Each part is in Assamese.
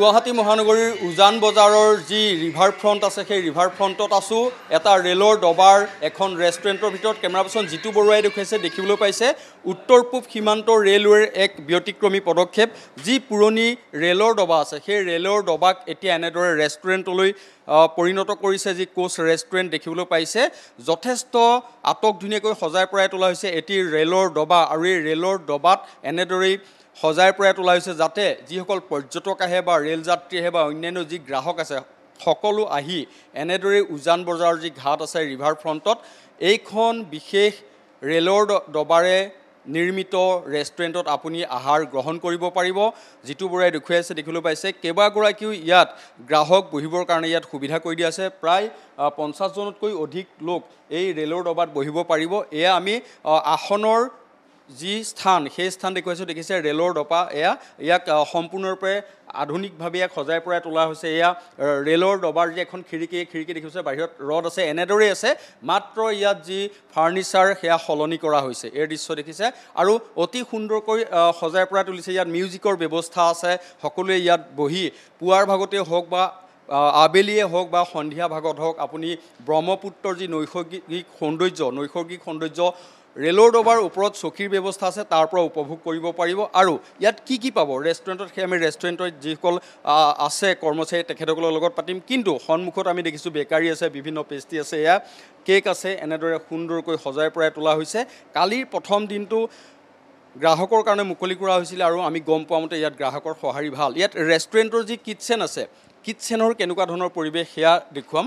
গুৱাহাটী মহানগৰীৰ উজান বজাৰৰ যি ৰিভাৰ ফ্ৰণ্ট আছে সেই ৰিভাৰ ফ্ৰণ্টত আছোঁ এটা ৰেলৰ ডবাৰ এখন ৰেষ্টুৰেণ্টৰ ভিতৰত কেমেৰা পাৰ্চন জিতু বৰুৱাই দেখুৱাইছে দেখিবলৈ পাইছে উত্তৰ পূব সীমান্ত ৰেলৱেৰ এক ব্যতিক্ৰমী পদক্ষেপ যি পুৰণি ৰেলৰ ডবা আছে সেই ৰেলৰ ডবাক এতিয়া এনেদৰে ৰেষ্টুৰেণ্টলৈ পৰিণত কৰিছে যি কোচ ৰেষ্টুৰেণ্ট দেখিবলৈ পাইছে যথেষ্ট আটক ধুনীয়াকৈ সজাই পৰাই তোলা হৈছে এটি ৰেলৰ ডবা আৰু এই ৰেলৰ ডবাত এনেদৰেই সজাই পৰাই তোলা হৈছে যাতে যিসকল পৰ্যটক আহে বা ৰেল যাত্ৰী আহে বা অন্যান্য যি গ্ৰাহক আছে সকলো আহি এনেদৰে উজান বজাৰৰ যি ঘাট আছে ৰিভাৰ ফ্ৰণ্টত এইখন বিশেষ ৰেলৰ ডবাৰে নিৰ্মিত ৰেষ্টুৰেণ্টত আপুনি আহাৰ গ্ৰহণ কৰিব পাৰিব জিতু বৰাই দেখুৱাইছে দেখিবলৈ পাইছে কেইবাগৰাকীও ইয়াত গ্ৰাহক বহিবৰ কাৰণে ইয়াত সুবিধা কৰি দিয়া আছে প্ৰায় 50 জনতকৈ অধিক লোক এই ৰেলৰ ডবাত বহিব পাৰিব এয়া আমি আসনৰ যি স্থান সেই স্থান দেখুৱাইছোঁ দেখিছে ৰেলৰ ডবা ইয়াক সম্পূৰ্ণৰূপে আধুনিকভাৱে ইয়াক সজাই পৰাই তোলা হৈছে এয়া ৰেলৰ ডবাৰ যি এখন খিৰিকী দেখিছে বাহিৰত ৰড আছে এনেদৰেই আছে মাত্ৰ ইয়াত যি ফাৰ্নিচাৰ সেয়া সলনি কৰা হৈছে এই দৃশ্য দেখিছে আৰু অতি সুন্দৰকৈ সজাই পৰাই তুলিছে ইয়াত মিউজিকৰ ব্যৱস্থা আছে সকলোৱে ইয়াত বহি পুৱাৰ ভাগতে হওক বা আবেলিয়ে হওক বা সন্ধিয়া ভাগত হওক আপুনি ব্ৰহ্মপুত্ৰৰ যি নৈসৰ্গিক সৌন্দৰ্য ৰেলৰ ডবাৰ ওপৰত চকীৰ ব্যৱস্থা আছে তাৰ পৰা উপভোগ কৰিব পাৰিব আৰু ইয়াত কি পাব ৰেষ্টুৰেণ্টত সেই আমি ৰেষ্টুৰেণ্টত যিসকল আছে কৰ্মচাৰী তেখেতসকলৰ লগত পাতিম কিন্তু সন্মুখত আমি দেখিছোঁ বেকাৰী আছে বিভিন্ন পেষ্ট্ৰি আছে এয়া কেক আছে এনেদৰে সুন্দৰকৈ সজাই পৰাই তোলা হৈছে কালিৰ প্ৰথম দিনটো গ্ৰাহকৰ কাৰণে মুকলি কৰা হৈছিল আৰু আমি গম পোৱা মতে ইয়াত গ্ৰাহকৰ সঁহাৰি ভাল ইয়াত ৰেষ্টুৰেণ্টৰ যি কিটচেন আছে কিটচেনৰ কেনেকুৱা ধৰণৰ পৰিৱেশ সেয়া দেখুৱাম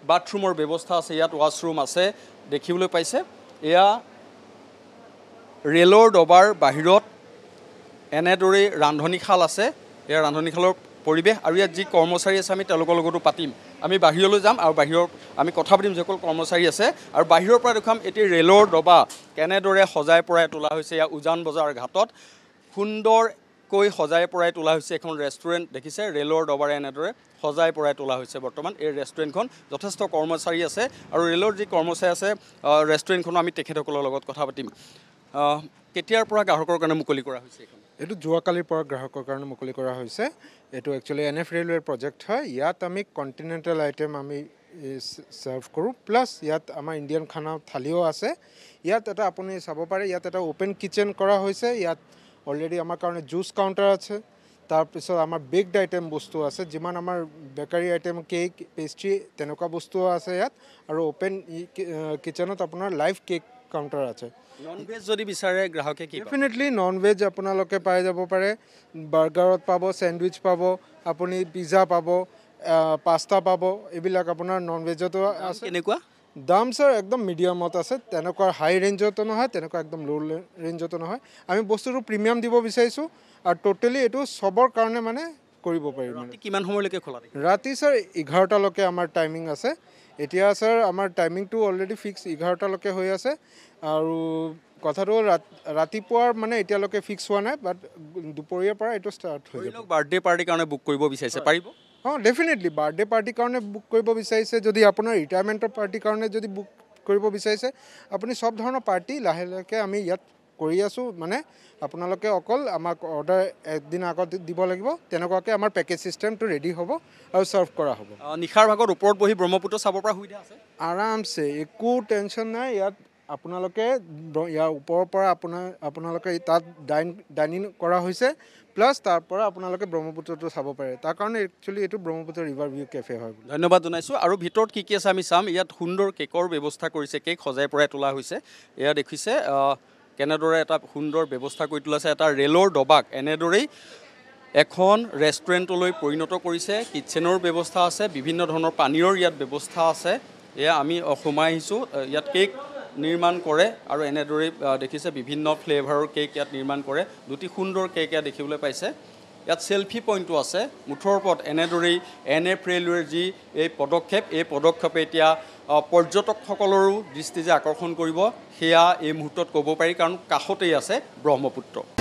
বাথৰুমৰ ব্যৱস্থা আছে ইয়াত ৱাছৰুম আছে দেখিবলৈ পাইছে এয়া ৰেলৰ ডবাৰ বাহিৰত এনেদৰে ৰান্ধনীশাল আছে এয়া ৰান্ধনীশালৰ পৰিৱেশ আৰু ইয়াত যি কৰ্মচাৰী আছে আমি তেওঁলোকৰ লগতো পাতিম আমি বাহিৰলৈ যাম আৰু বাহিৰৰ আমি কথা পাতিম যিসকল কৰ্মচাৰী আছে আৰু বাহিৰৰ পৰা দেখুৱাম এটি ৰেলৰ ডবা কেনেদৰে সজাই পৰাই তোলা হৈছে এয়া উজান বজাৰ ঘাটত সুন্দৰকৈ সজাই পৰাই তোলা হৈছে এখন ৰেষ্টুৰেণ্ট দেখিছে ৰেলৰ ডবাৰে এনেদৰে সজাই পৰাই তোলা হৈছে বৰ্তমান এই ৰেষ্টুৰেণ্টখন যথেষ্ট কৰ্মচাৰী আছে আৰু ৰেলৰ যি কৰ্মচাৰী আছে ৰেষ্টুৰেণ্টখনো আমি তেখেতসকলৰ লগত কথা পাতিম কেতিয়াৰ পৰা গ্ৰাহকৰ কাৰণে মুকলি কৰা হৈছে এইখন এইটো যোৱাকালিৰ পৰা গ্ৰাহকৰ কাৰণে মুকলি কৰা হৈছে এইটো একচুৱেলি NF ৰেলৱেৰ প্ৰজেক্ট হয় ইয়াত আমি কণ্টিনেণ্টেল আইটেম আমি সাৰ্ভ কৰোঁ প্লাছ ইয়াত আমাৰ ইণ্ডিয়ান খানা থালিও আছে ইয়াত এটা আপুনি চাব পাৰে ইয়াত এটা অ'পেন কিচেন কৰা হৈছে ইয়াত অলৰেডি আমাৰ কাৰণে জুচ কাউণ্টাৰ আছে তাৰপিছত আমাৰ বেকড আইটেম বস্তু আছে যিমান আমাৰ বেকাৰী আইটেম কেক পেষ্ট্ৰি তেনেকুৱা বস্তুও আছে ইয়াত আৰু অ'পেন কিচেনত আপোনাৰ লাইভ কেক কাউণ্টাৰ আছে নন ভেজ যদি বিচাৰে গ্ৰাহকে কি ডেফিনেটলি নন ভেজ আপোনালোকে পাই যাব পাৰে বাৰ্গাৰত পাব চেণ্ডউইচ পাব আপুনি পিজ্জা পাব পাস্তা পাব এইবিলাক আপোনাৰ নন ভেজতো আছে কেনেকুৱা দাম স্যাৰ একদম মিডিয়ামত আছে তেনেকুৱা হাই ৰেঞ্জতো নহয় তেনেকুৱা একদম ল' ৰেঞ্জতো নহয় আমি বস্তুটো প্ৰিমিয়াম দিব বিচাৰিছোঁ আৰু টোটেলি এইটো চবৰ কাৰণে মানে কৰিব পাৰিম ৰাতি কিমান সময়লৈকে খোলা থাকে ৰাতি স্যাৰ 11টালৈকে আমাৰ টাইমিং আছে এতিয়া স্যাৰ আমাৰ টাইমিংটো অলৰেডি ফিক্স 11টালৈকে হৈ আছে আৰু কথাটো ৰাতিপুৱাৰ মানে এতিয়ালৈকে ফিক্স হোৱা নাই বাট দুপৰীয়াৰ পৰা এইটো ষ্টাৰ্ট হৈ যাব বাৰ্থডে পাৰ্টিৰ কাৰণে বুক কৰিব বিচাৰিছে পাৰিব ডেফিনেটলি বাৰ্থডে পাৰ্টিৰ কাৰণে বুক কৰিব বিচাৰিছে যদি আপোনাৰ ৰিটায়াৰমেণ্টৰ পাৰ্টিৰ কাৰণে যদি বুক কৰিব বিচাৰিছে আপুনি সব ধৰণৰ পাৰ্টি লাহে লাহে আমি ইয়াত কৰি আছোঁ মানে আপোনালোকে অকল আমাক অৰ্ডাৰ একদিন আগত দিব লাগিব তেনেকুৱাকৈ আমাৰ পেকেজ চিষ্টেমটো ৰেডি হ'ব আৰু চাৰ্ভ কৰা হ'ব নিশাৰ ভাগত ওপৰত বহি ব্ৰহ্মপুত্ৰ চাব পৰা সুবিধা আছে আৰামছে একো টেনশ্যন নাই ইয়াত আপোনালোকে ইয়াৰ ওপৰৰ পৰা আপোনালোকে তাত ডাইনিং কৰা হৈছে প্লাছ তাৰ পৰা আপোনালোকে ব্ৰহ্মপুত্ৰটো চাব পাৰে তাৰ কাৰণে একচুৱেলি এইটো ব্ৰহ্মপুত্ৰ ৰিভাৰ ভিউ কেফে হয় ধন্যবাদ জনাইছোঁ আৰু ভিতৰত কি কি আছে আমি চাম ইয়াত সুন্দৰ কেকৰ ব্যৱস্থা কৰিছে কেক সজাই পৰাই তোলা হৈছে এয়া দেখিছে কেনেদৰে এটা সুন্দৰ ব্যৱস্থা কৰি তোলা আছে এটা ৰেলৰ ডবাক এনেদৰেই এখন ৰেষ্টুৰেণ্টলৈ পৰিণত কৰিছে কিটচেনৰ ব্যৱস্থা আছে বিভিন্ন ধৰণৰ পানীৰৰ ইয়াত ব্যৱস্থা আছে এয়া আমি সোমাই আহিছোঁ ইয়াত কেক নিৰ্মাণ কৰে আৰু এনেদৰেই দেখিছে বিভিন্ন ফ্লেভাৰৰ কেক ইয়াত নিৰ্মাণ কৰে দুটি সুন্দৰ কেক ইয়াত দেখিবলৈ পাইছে ইয়াত সেলফি পইণ্টটো আছে মুঠৰ ওপৰত এনেদৰেই NF ৰেলৱেৰ যি এই পদক্ষেপে এতিয়া পৰ্যটকসকলৰো দৃষ্টি যে আকৰ্ষণ কৰিব সেয়া এই মুহূৰ্তত ক'ব পাৰি কাৰণ কাষতেই আছে ব্ৰহ্মপুত্ৰ